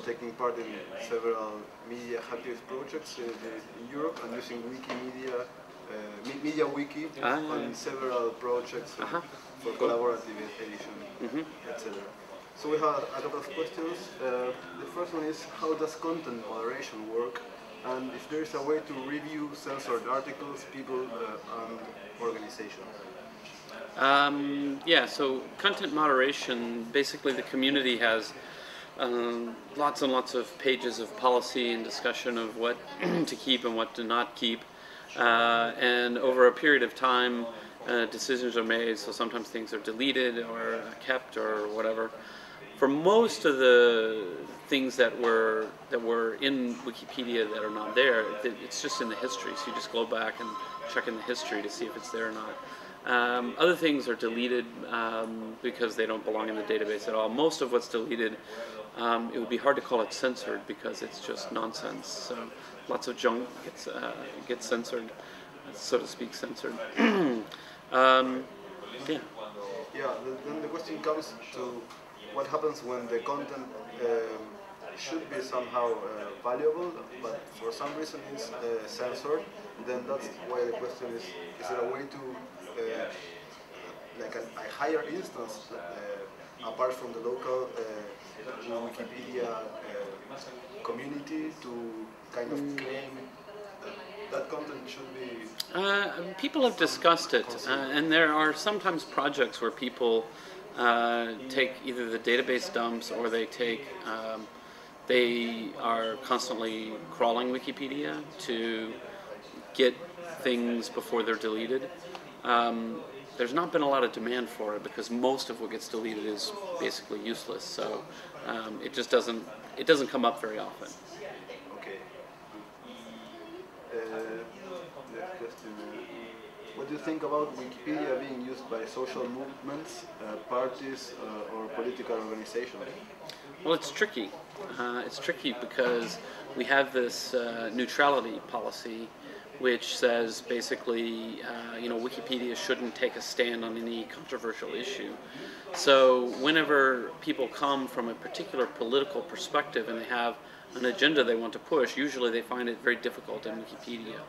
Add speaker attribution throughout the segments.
Speaker 1: taking part in several media hacktivist projects in Europe and using Wikimedia, Media Wiki on several projects for collaborative edition, etc. So we have a couple of questions. The first one is, how does content moderation work? And if there is a way to review censored articles, people and organizations?
Speaker 2: Yeah, so content moderation, basically the community has lots and lots of pages of policy and discussion of what to keep and what to not keep. And over a period of time, decisions are made, so sometimes things are deleted or kept or whatever. For most of the things that were in Wikipedia that are not there, it's just in the history, so you just go back and check in the history to see if it's there or not. Other things are deleted because they don't belong in the database at all. Most of what's deleted, it would be hard to call it censored because it's just nonsense. So lots of junk gets censored, so to speak, censored. Yeah.
Speaker 1: Yeah. Then the question comes to what happens when the content should be somehow valuable, but for some reason is censored. Then that's why the question is there a way to like a higher instance apart from the local Wikipedia community to kind of claim that content should be...
Speaker 2: people have discussed it, and there are sometimes projects where people take either the database dumps or they are constantly crawling Wikipedia to get things before they're deleted. There's not been a lot of demand for it because most of what gets deleted is basically useless, so it doesn't come up very often.
Speaker 1: Okay. Next question. What do you think about Wikipedia being used by social movements, parties, or political organizations?
Speaker 2: Well, it's tricky. It's tricky because we have this neutrality policy, which says basically, Wikipedia shouldn't take a stand on any controversial issue. So whenever people come from a particular political perspective and they have an agenda they want to push, usually they find it very difficult in Wikipedia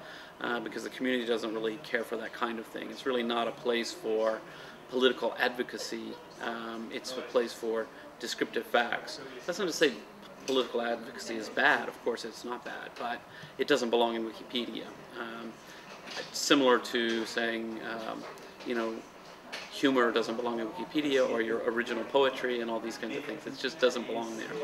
Speaker 2: because the community doesn't really care for that kind of thing. It's really not a place for political advocacy. It's a place for descriptive facts. That's not to say political advocacy is bad. Of course it's not bad, but it doesn't belong in Wikipedia. Similar to saying, humor doesn't belong in Wikipedia, or your original poetry and all these kinds of things. It just doesn't belong there.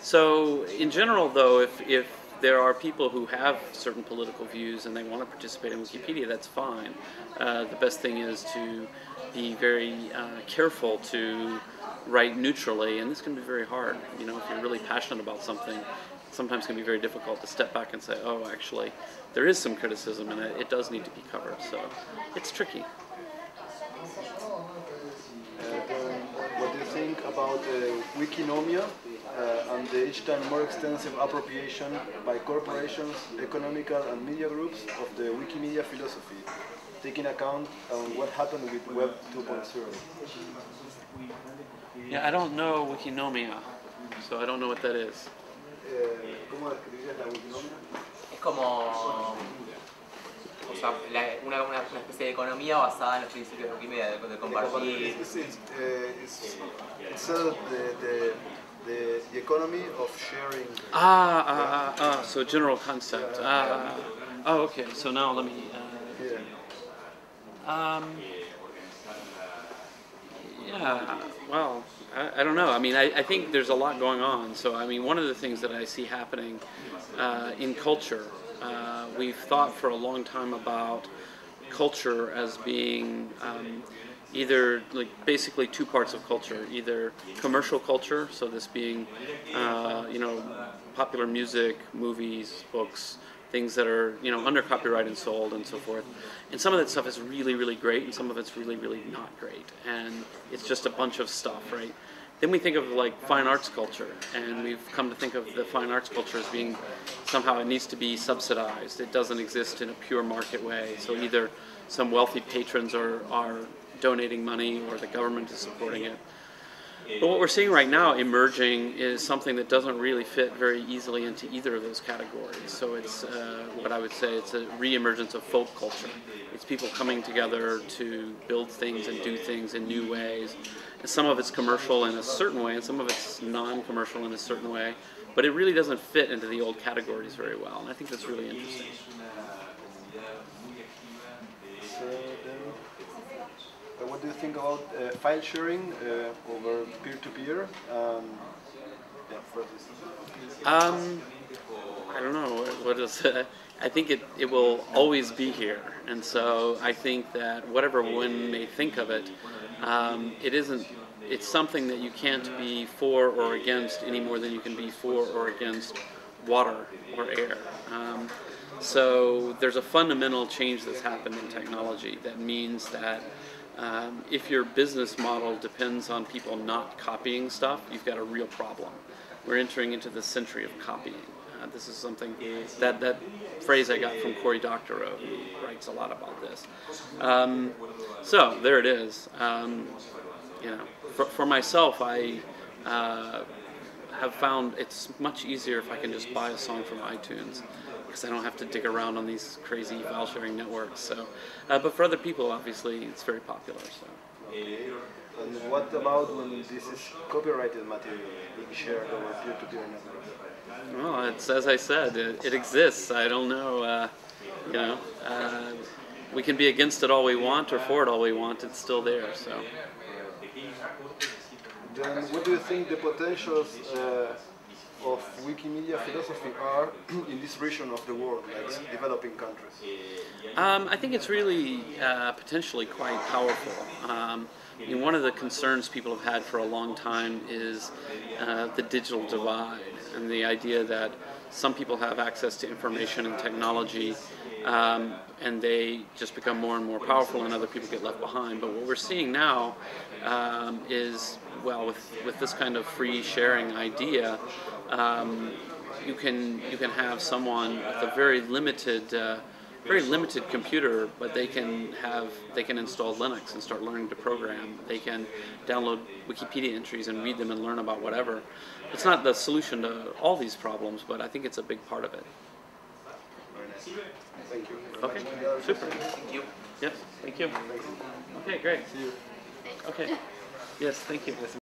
Speaker 2: So in general, though, if there are people who have certain political views and they want to participate in Wikipedia, that's fine. The best thing is to be very careful to write neutrally, and this can be very hard. If you're really passionate about something, sometimes it can be very difficult to step back and say, oh, actually, there is some criticism and it does need to be covered. So it's tricky.
Speaker 1: What do you think about wikinomia and the each time more extensive appropriation by corporations, economical and media groups of the Wikimedia philosophy, taking account on what happened with Web 2.0?
Speaker 2: Yeah, I don't know wikinomia, so I don't know what that is.
Speaker 1: ¿Cómo describirías la wikinomia?
Speaker 3: Es como una especie de economía basada en los principios de Wikimedia, de compartir.
Speaker 1: It's the economy of sharing.
Speaker 2: So general concept. Okay. So now let me. Yeah. Well, I don't know. I mean, I think there's a lot going on. So I mean, one of the things that I see happening in culture, we've thought for a long time about culture as being either basically two parts of culture, either commercial culture, so this being popular music, movies, books, things that are under copyright and sold and so forth. And some of that stuff is really, really great, and some of it's really, really not great, and it's just a bunch of stuff, right? Then we think of fine arts culture, and we've come to think of the fine arts culture as being somehow it needs to be subsidized. It doesn't exist in a pure market way. So either some wealthy patrons are donating money or the government is supporting it. But what we're seeing right now emerging is something that doesn't really fit very easily into either of those categories. So it's what I would say it's a re-emergence of folk culture. It's people coming together to build things and do things in new ways. And some of it's commercial in a certain way, and some of it's non-commercial in a certain way. But it really doesn't fit into the old categories very well, and I think that's really interesting.
Speaker 1: What do you think about file sharing over peer-to-peer?
Speaker 2: I don't know. What is I think it will always be here, and so I think that whatever one may think of it, it isn't. It's something that you can't be for or against any more than you can be for or against water or air. So there's a fundamental change that's happened in technology that means that if your business model depends on people not copying stuff, you've got a real problem. We're entering into the century of copying. This is something that phrase I got from Cory Doctorow, who writes a lot about this. So there it is. You know, for myself, I have found it's much easier if I can just buy a song from iTunes, because I don't have to dig around on these crazy file sharing networks. So, but for other people, obviously, it's very popular. So.
Speaker 1: And what about when this is copyrighted material being shared over peer-to-peer networks?
Speaker 2: Well, it's as I said, it exists. I don't know. You know, we can be against it all we want or for it all we want. It's still there. So.
Speaker 1: Then, what do you think the potentials of Wikimedia philosophy are in this region of the world, like developing countries?
Speaker 2: I think it's really potentially quite powerful. One of the concerns people have had for a long time is the digital divide, and the idea that some people have access to information and technology and they just become more and more powerful, and other people get left behind. But what we're seeing now is, well, with this kind of free sharing idea, you can have someone with a very limited computer, but they can install Linux and start learning to program. They can download Wikipedia entries and read them and learn about whatever. It's not the solution to all these problems, but I think it's a big part of it.
Speaker 1: Thank you.
Speaker 2: Okay, super.
Speaker 3: Thank you.
Speaker 2: Yes, thank you. Okay, great.
Speaker 1: See you.
Speaker 2: Okay. Yes, thank you.